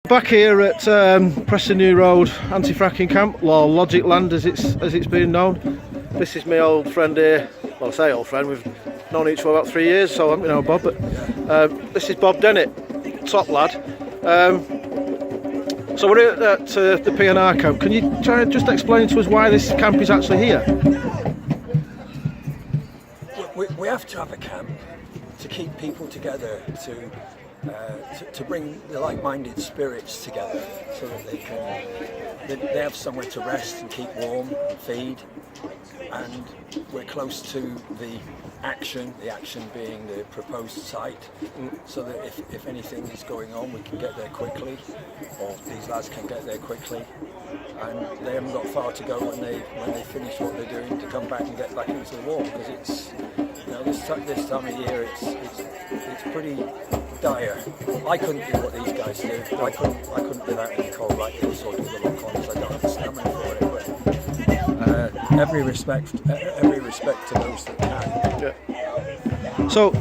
Back here at Preston New Road anti-fracking camp, or Logic Land as it's being known. This is my old friend here. Well, I say old friend, we've known each other for about 3 years, so I haven't known Bob, but this is Bob Dennet, top lad. So we're here at the PNR camp. Can you try and just explain to us why this camp is actually here? We have to have a camp to keep people together, to bring the like-minded spirits together, so that they have somewhere to rest and keep warm and feed, and we're close to the action being the proposed site, so that if anything is going on, we can get there quickly, or these lads can get there quickly, and they haven't got far to go when they finish what they're doing to come back and get back into the war, because it's, you know, this time of year it's pretty dire. I couldn't do what these guys do. I couldn't do that in the cold like this, or do the lock-ons. I don't have the stamina for it. But every respect to those that can. Yeah. So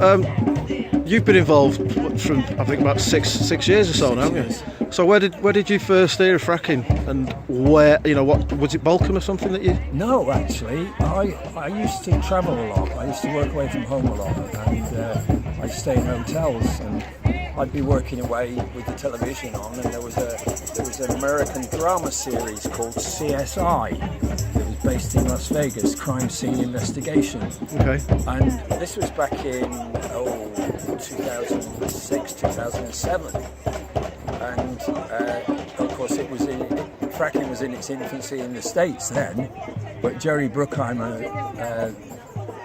you've been involved from I think about six years or so now, haven't you? So where did you first hear of fracking, and where, you know, what was it, Balkan or something that you? No, actually, I used to travel a lot. I used to work away from home a lot, and I stay in hotels, and I'd be working away with the television on, and there was an American drama series called CSI. It was based in Las Vegas, Crime Scene Investigation. Okay. And this was back in 2006, 2007. And of course, fracking was in its infancy in the States then, but Jerry Bruckheimer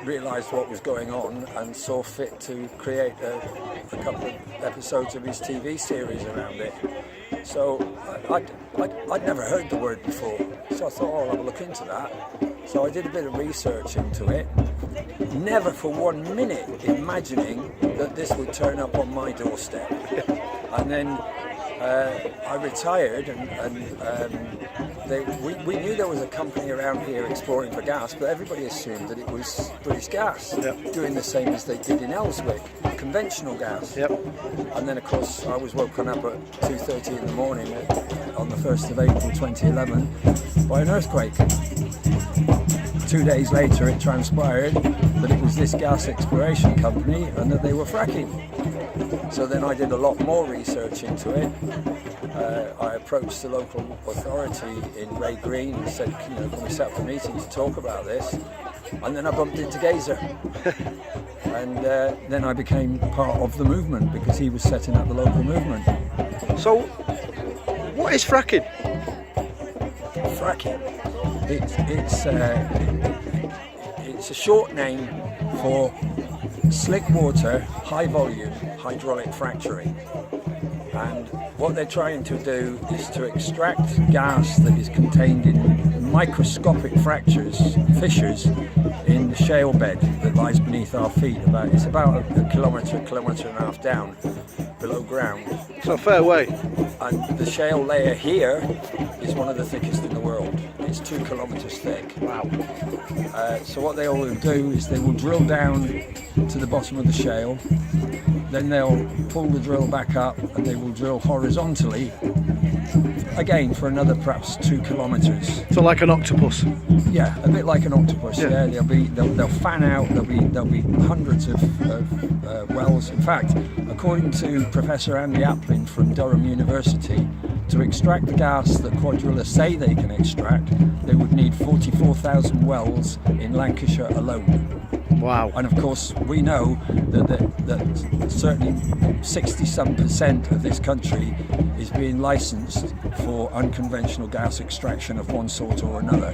realised what was going on and saw fit to create a couple of episodes of his TV series around it. So I'd never heard the word before, so I thought, oh, I'll have a look into that. So I did a bit of research into it, never for 1 minute imagining that this would turn up on my doorstep. And then I retired, and we knew there was a company around here exploring for gas, but everybody assumed that it was British Gas, doing the same as they did in Ellswick, conventional gas. Yep. And then, of course, I was woken up at 2:30 in the morning on the 1st of April 2011 by an earthquake. 2 days later, it transpired that it was this gas exploration company and that they were fracking. So then I did a lot more research into it. I approached the local authority in Ray Green and said, you know, can we set up a meeting to talk about this? And then I bumped into Gazer. And then I became part of the movement because he was setting up the local movement. So, what is fracking? Fracking. It's a short name for slick water, high volume hydraulic fracturing. And what they're trying to do is to extract gas that is contained in microscopic fissures in the shale bed that lies beneath our feet. It's about a kilometre and a half down below ground. It's a fair way. And the shale layer here is one of the thickest in the world. It's 2 kilometres thick. Wow. So what they will do is they will drill down to the bottom of the shale, then they'll pull the drill back up and they will drill horizontally again for another perhaps 2 kilometres. So like an octopus? Yeah, a bit like an octopus. Yeah, they'll fan out. There'll be hundreds of wells. In fact, according to Professor Andy Applin from Durham University, to extract the gas that Quadrilla say they can extract, they would need 44,000 wells in Lancashire alone. Wow. And of course, we know that certainly 60-some% of this country is being licensed for unconventional gas extraction of one sort or another.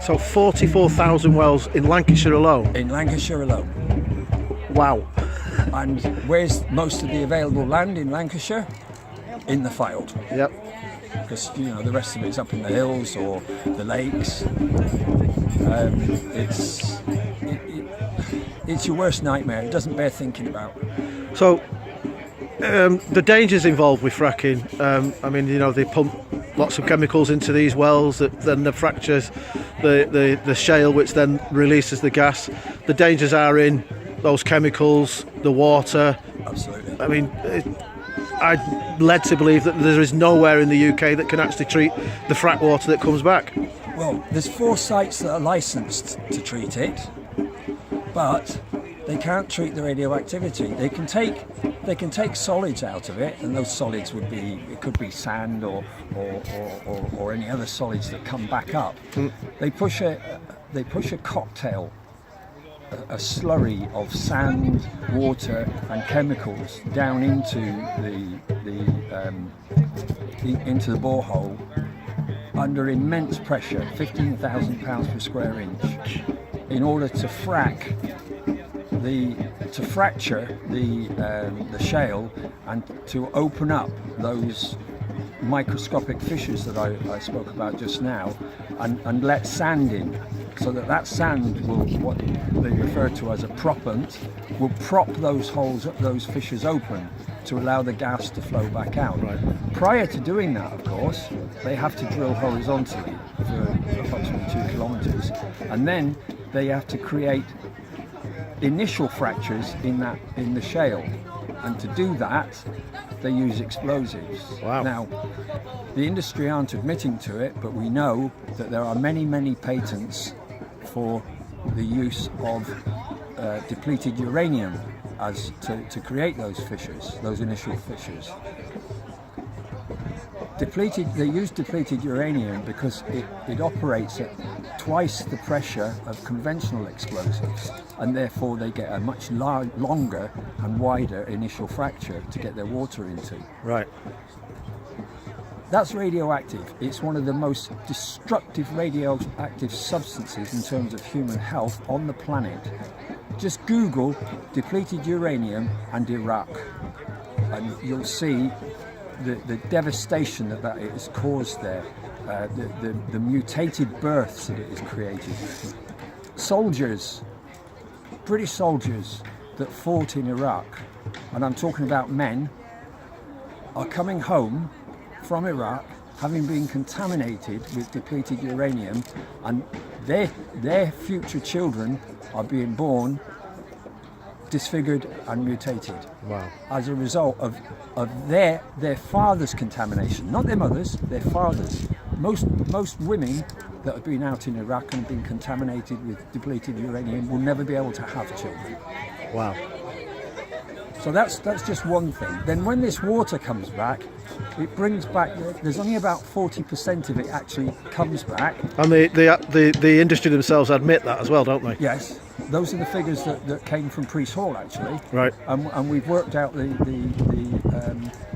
So 44,000 wells in Lancashire alone? In Lancashire alone. Wow. And where's most of the available land in Lancashire? In the Fylde. Yep. Because, you know, the rest of it's up in the hills or the lakes. It's your worst nightmare. It doesn't bear thinking about. So, the dangers involved with fracking, I mean, you know, they pump lots of chemicals into these wells that then the fractures the shale, which then releases the gas. The dangers are in those chemicals, the water. Absolutely. I mean, I'm led to believe that there is nowhere in the UK that can actually treat the frack water that comes back. Well, there's 4 sites that are licensed to treat it, but they can't treat the radioactivity. They can take solids out of it, and those solids it could be sand or any other solids that come back up. They push a cocktail, a slurry of sand, water, and chemicals down into into the borehole under immense pressure, 15,000 pounds per square inch, in order to fracture the shale and to open up those microscopic fissures that I spoke about just now, and let sand in, so that sand will, what they refer to as a proppant, will prop those holes, those fissures open, to allow the gas to flow back out. Right. Prior to doing that, of course, they have to drill horizontally for approximately 2 kilometres, and then they have to create initial fractures in the shale, and to do that they use explosives. Wow. Now, the industry aren't admitting to it, but we know that there are many patents for the use of depleted uranium as to create those fissures, those initial fissures. They use depleted uranium because it operates at twice the pressure of conventional explosives, and therefore they get a much longer and wider initial fracture to get their water into. Right. That's radioactive. It's one of the most destructive radioactive substances in terms of human health on the planet. Just Google depleted uranium and Iraq, and you'll see the devastation that it has caused there, the mutated births that it has created. Soldiers, British soldiers that fought in Iraq, and I'm talking about men, are coming home from Iraq having been contaminated with depleted uranium, and their future children are being born disfigured and mutated. Wow. As a result of their father's contamination, not their mothers, their fathers. Most women that have been out in Iraq and have been contaminated with depleted uranium will never be able to have children. Wow. So that's just one thing. Then when this water comes back, it brings back, there's only about 40% of it actually comes back. And the industry themselves admit that as well, don't they? Yes, those are the figures that came from Priest Hall actually. Right. And we've worked out the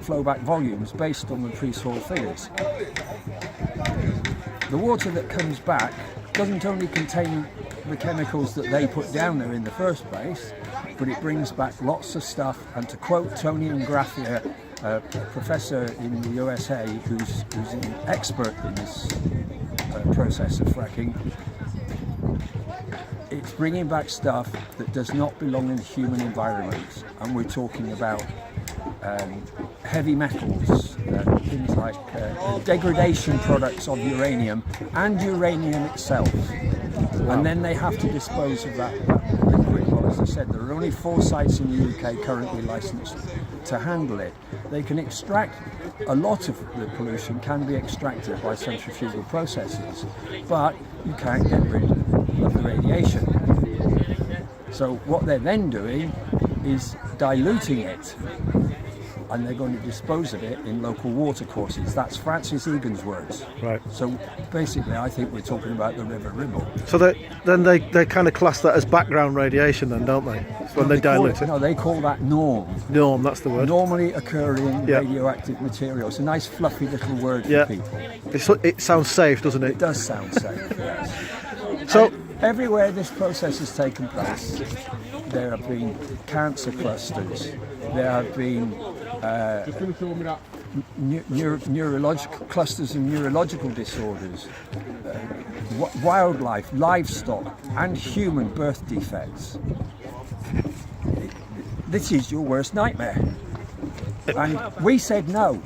flowback volumes based on the Priest Hall figures. The water that comes back doesn't only contain the chemicals that they put down there in the first place, but it brings back lots of stuff. And to quote Tony Ingraffia, a professor in the USA who's an expert in this process of fracking, it's bringing back stuff that does not belong in the human environment. And we're talking about heavy metals, things like degradation products of uranium and uranium itself. Wow. And then they have to dispose of that liquid. Well, as I said, there are only 4 sites in the UK currently licensed to handle it. They can extract, a lot of the pollution can be extracted by centrifugal processes, but you can't get rid of the radiation. So what they're then doing is diluting it, and they're going to dispose of it in local water courses. That's Francis Egan's words. Right. So basically, I think we're talking about the River Ribble. So they kind of class that as background radiation then, don't they? When they dilute it. No, they call that norm. Norm, that's the word. Normally occurring radioactive material. It's a nice fluffy little word for people. It sounds safe, doesn't it? It does sound safe, yes. So and everywhere this process has taken place, there have been cancer clusters. There have been neurological clusters and neurological disorders, wildlife, livestock, and human birth defects. This is your worst nightmare. And we said no.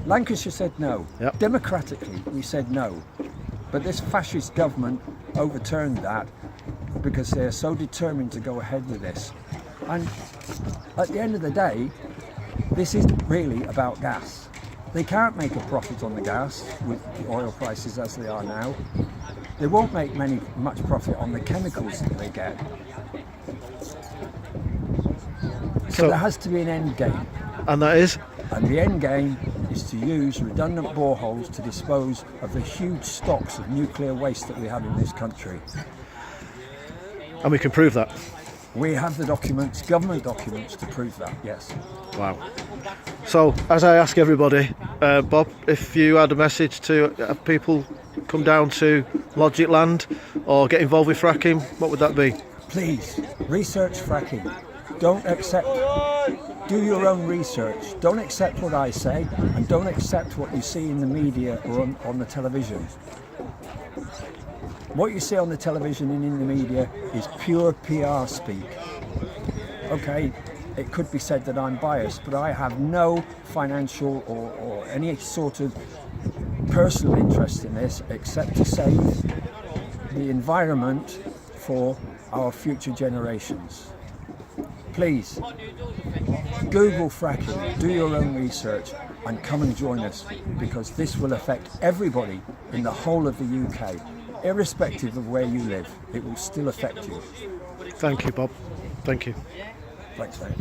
Lancashire said no. Yep. Democratically, we said no. But this fascist government overturned that because they're so determined to go ahead with this. And at the end of the day, this isn't really about gas. They can't make a profit on the gas with the oil prices as they are now. They won't make much profit on the chemicals that they get. So there has to be an end game. And that is? And the end game is to use redundant boreholes to dispose of the huge stocks of nuclear waste that we have in this country. And we can prove that. We have the documents, government documents, to prove that, yes. Wow. So, as I ask everybody, Bob, if you had a message to have people come down to Logic Land or get involved with fracking, what would that be? Please, research fracking. Don't accept, do your own research. Don't accept what I say, and don't accept what you see in the media or on the television. What you see on the television and in the media is pure PR speak. Okay, it could be said that I'm biased, but I have no financial or any sort of personal interest in this except to save the environment for our future generations. Please, Google fracking, do your own research, and come and join us, because this will affect everybody in the whole of the UK. Irrespective of where you live, it will still affect you. Thank you, Bob. Thank you. Thanks, mate.